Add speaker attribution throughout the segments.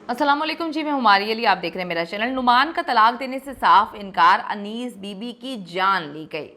Speaker 1: अस्सलाम वालेकुम जी, मैं हुमारी अली, आप देख रहे हैं मेरा चैनल। नुमान का तलाक देने से साफ इनकार, अनीस बीबी की जान ली गई।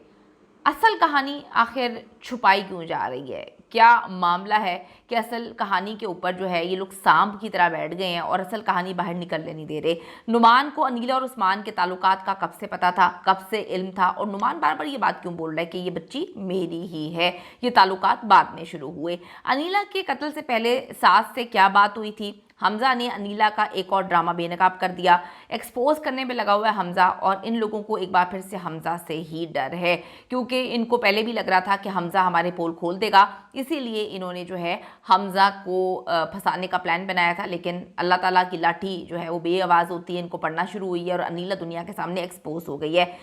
Speaker 1: असल कहानी आखिर छुपाई क्यों जा रही है? क्या मामला है कि असल कहानी के ऊपर जो है ये लोग सांप की तरह बैठ गए हैं और असल कहानी बाहर निकलने नहीं दे रहे। नुमान को अनीला और उस्मान के ताल्लुकात का कब से पता था, कब से इल्म था, और नुमान बार बार ये बात क्यों बोल रहा है कि ये बच्ची मेरी ही है? ये ताल्लुकात बाद में शुरू हुए। अनीला के कत्ल से पहले सास से क्या बात हुई थी? हमजा ने अनीला का एक और ड्रामा बेनकाब कर दिया। एक्सपोज करने में लगा हुआ है हमजा, और इन लोगों को एक बार फिर से हमजा से ही डर है, क्योंकि इनको पहले भी लग रहा था कि हमजा हमारे पोल खोल देगा। इसीलिए इन्होंने जो है हमजा को फंसाने का प्लान बनाया था। लेकिन अल्लाह ताला की लाठी जो है वो बेआवाज़ होती है, इनको पढ़ना शुरू हुई है और अनीला दुनिया के सामने एक्सपोज हो गई है।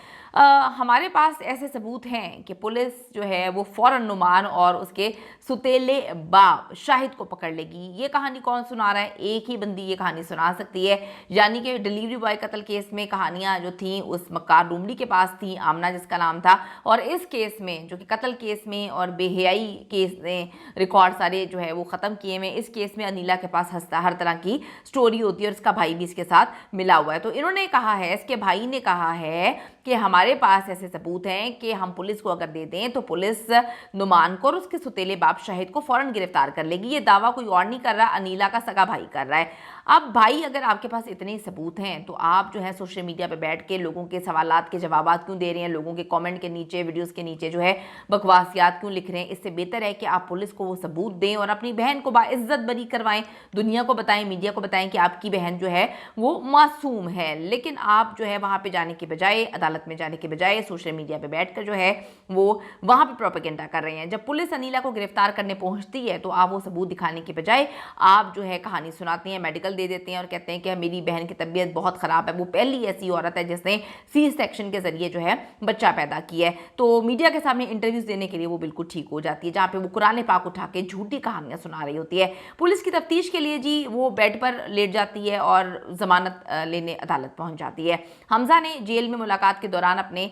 Speaker 1: हमारे पास ऐसे सबूत हैं कि पुलिस जो है वो फ़ौरन नुमान और उसके सुतेले बाप शाहिद को पकड़ लेगी। ये कहानी कौन सुना रहा है? एक ही बंदी ये कहानी सुना सकती है, यानी कि डिलीवरी बॉय कत्ल केस में कहानियां जो थी उस मक्कार डुमरी के पास थी, आमना जिसका नाम था। और इस केस में जो कि कत्ल केस में और बेहयाई केस में रिकॉर्ड सारे जो है वो ख़त्म किए हुए, इस केस में अनीला के पास हर तरह की स्टोरी होती है और इसका भाई भी इसके साथ मिला हुआ है। तो इन्होंने कहा है, इसके भाई ने कहा है कि हमारे पास ऐसे सबूत हैं कि हम पुलिस को अगर दे दें तो पुलिस नुमान को और उसके सुतेले बाप शाहिद को फौरन गिरफ्तार कर लेगी। ये दावा कोई और नहीं कर रहा, अनीला का सगा भाई कर रहा है। अब भाई, अगर आपके पास इतने सबूत हैं तो आप जो है सोशल मीडिया पे बैठ के लोगों के सवालात के जवाबात क्यों दे रहे हैं? लोगों के कमेंट के नीचे, वीडियोस के नीचे जो है बकवासियात क्यों लिख रहे हैं? इससे बेहतर है कि आप पुलिस को वो सबूत दें और अपनी बहन को बाइज्जत बरी करवाएं, दुनिया को बताएं, मीडिया को बताएं कि आपकी बहन जो है वो मासूम है। लेकिन आप जो है वहाँ पे जाने के बजाय, अदालत में जाने के बजाय सोशल मीडिया पे बैठकर जो है वो वहाँ पे प्रोपेगेंडा कर रहे हैं। जब पुलिस अनीला को गिरफ्तार करने पहुँचती है तो आप वो सबूत दिखाने के बजाय आप जो है कहानी सुनाती हैं, मेडिकल दे देते हैं और कहते हैं कि मेरी बहन की तबीयत बहुत ख़राब है, वो पहली ऐसी औरत है जिसने सी सेक्शन के जरिए जो है बच्चा पैदा किया है। तो मीडिया के सामने इंटरव्यूज़ देने के लिए वो बिल्कुल ठीक हो जाती है, जहाँ पे वो कुरान पाक उठा के झूठी कहानियाँ सुना रही होती है। पुलिस की तफ्तीश के लिए जी वो बेड पर लेट जाती है और जमानत लेने अदालत पहुँच जाती है। हमजा ने जेल में मुलाकात के दौरान अपने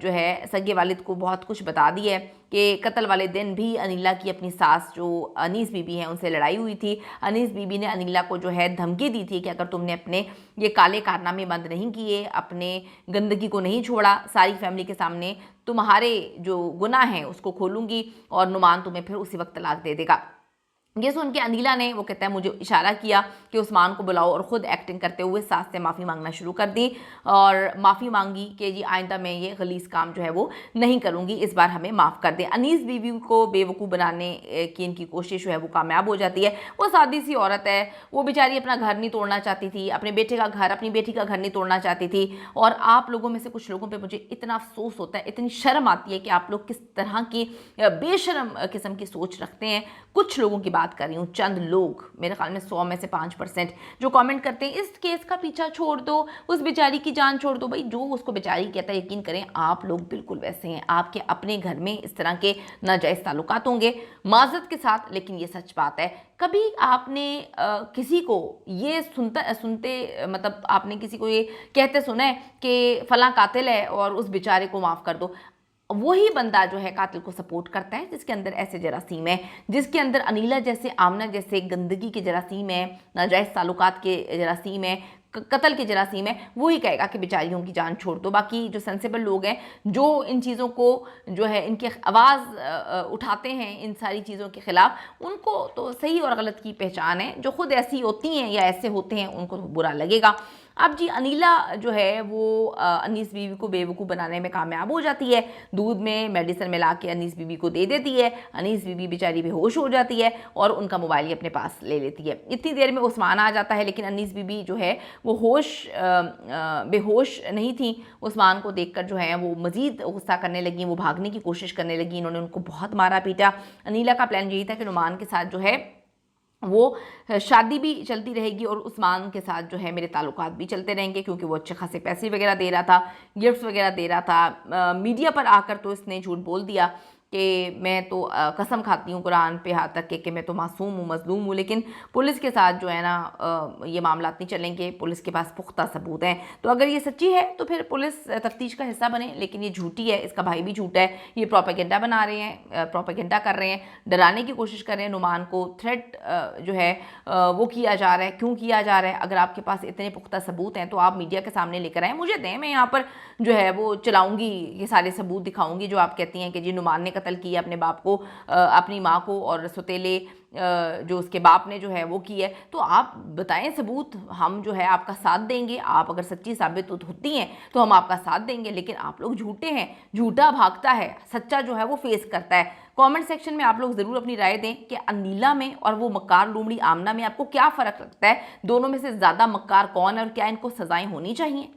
Speaker 1: जो है सगे वालिद को बहुत कुछ बता दी है कि कत्ल वाले दिन भी अनीला की अपनी सास जो अनीस बीबी हैं उनसे लड़ाई हुई थी। अनीस बीबी ने अनीला को जो है धमकी दी थी कि अगर तुमने अपने ये काले कारनामे बंद नहीं किए, अपने गंदगी को नहीं छोड़ा सारी फैमिली के सामने, तुम्हारे जो गुनाह हैं उसको खोलूंगी और नुमान तुम्हें फिर उसी वक्त तलाक दे देगा। ये सुन के अनीला ने, वो कहता है, मुझे इशारा किया कि उस्मान को बुलाओ और ख़ुद एक्टिंग करते हुए सास से माफ़ी मांगना शुरू कर दी और माफ़ी मांगी कि जी आइंदा मैं ये गलीज़ काम जो है वो नहीं करूँगी, इस बार हमें माफ़ कर दें। अनीस बीवी को बेवकूफ़ बनाने की इनकी कोशिश जो है वो कामयाब हो जाती है। वो सादी सी औरत है, वो बेचारी अपना घर नहीं तोड़ना चाहती थी, अपने बेटे का घर, अपनी बेटी का घर नहीं तोड़ना चाहती थी। और आप लोगों में से कुछ लोगों पर मुझे इतना अफसोस होता है, इतनी शर्म आती है कि आप लोग किस तरह की बेशरम किस्म की सोच रखते हैं। कुछ लोगों की बात कर रही हूँ, चंद लोग, मेरे ख्याल में 100 में से 5%, जो कमेंट करते हैं इस केस का पीछा छोड़ दो, उस बेचारी की जान छोड़ दो। भाई, जो उसको बेचारी कहता है, यकीन करें आप लोग बिल्कुल वैसे हैं। आपके अपने घर में इस तरह के नाजायज़ ताल्लुकात होंगे, माजरत के साथ, लेकिन ये सच बात है। कभी आपने किसी को ये सुनते मतलब आपने किसी को ये कहते सुना है कि फलां कातिल है और उस बेचारे को माफ़ कर दो? वही बंदा जो है कातिल को सपोर्ट करता है जिसके अंदर ऐसे जरासीम है, जिसके अंदर अनीला जैसे, आमना जैसे गंदगी के जरासीम है, नाजायज़ ताल्लुकात के जरासीम है, कत्ल के जरासीम है। वही कहेगा कि बेचारियों की जान छोड़ दो। बाकी जो सेंसिबल लोग हैं, जो इन चीज़ों को जो है इनकी आवाज़ उठाते हैं इन सारी चीज़ों के ख़िलाफ़, उनको तो सही और गलत की पहचान है। जो खुद ऐसी होती हैं या ऐसे होते हैं उनको तो बुरा लगेगा। अब जी अनीला जो है वो अनीस बीवी को बेवकूफ़ बनाने में कामयाब हो जाती है। दूध में मेडिसिन मिला के अनीस बीवी को दे देती है। अनीस बीवी बेचारी बेहोश हो जाती है और उनका मोबाइल ही अपने पास ले लेती है। इतनी देर में उस्मान आ जाता है, लेकिन अनीस बीवी जो है वो बेहोश नहीं थी। उस्मान को देखकर जो है वो मज़ीद गुस्सा करने लगी, वो भागने की कोशिश करने लगी। इन्होंने उनको बहुत मारा पीटा। अनीला का प्लान यही था कि नुमान के साथ जो है वो शादी भी चलती रहेगी और उस्मान के साथ जो है मेरे ताल्लुकात भी चलते रहेंगे, क्योंकि वो अच्छे खासे पैसे वगैरह दे रहा था, गिफ्ट्स वगैरह दे रहा था। मीडिया पर आकर तो इसने झूठ बोल दिया कि मैं तो कसम खाती हूँ कुरान पे हाथ रख के कि मैं तो मासूम हूँ, मजलूम हूँ, लेकिन पुलिस के साथ जो है ना ये मामला नहीं चलेंगे, पुलिस के पास पुख्ता सबूत हैं। तो अगर ये सच्ची है तो फिर पुलिस तफ्तीश का हिस्सा बने, लेकिन ये झूठी है, इसका भाई भी झूठा है, ये प्रोपेगेंडा बना रहे हैं, प्रोपेगेंडा कर रहे हैं, डराने की कोशिश कर रहे हैं। नुमान को थ्रेट जो है वो किया जा रहा है। क्यों किया जा रहा है? अगर आपके पास इतने पुख्ता सबूत हैं तो आप मीडिया के सामने लेकर आएँ, मुझे दें, मैं यहाँ पर जो है वो चलाऊंगी, ये सारे सबूत दिखाऊंगी जो आप कहती हैं कि जी नुमान ने कत्ल किया अपने बाप को, अपनी माँ को, और सौतेले जो उसके बाप ने जो है वो की है। तो आप बताएं सबूत, हम जो है आपका साथ देंगे। आप अगर सच्ची साबित होती हैं तो हम आपका साथ देंगे, लेकिन आप लोग झूठे हैं, झूठा भागता है, सच्चा जो है वो फेस करता है। कमेंट सेक्शन में आप लोग ज़रूर अपनी राय दें कि अनीला में और वो मक्कार लोमड़ी आमना में आपको क्या फ़र्क लगता है, दोनों में से ज़्यादा मक्कार कौन है और क्या इनको सज़ाएं होनी चाहिए।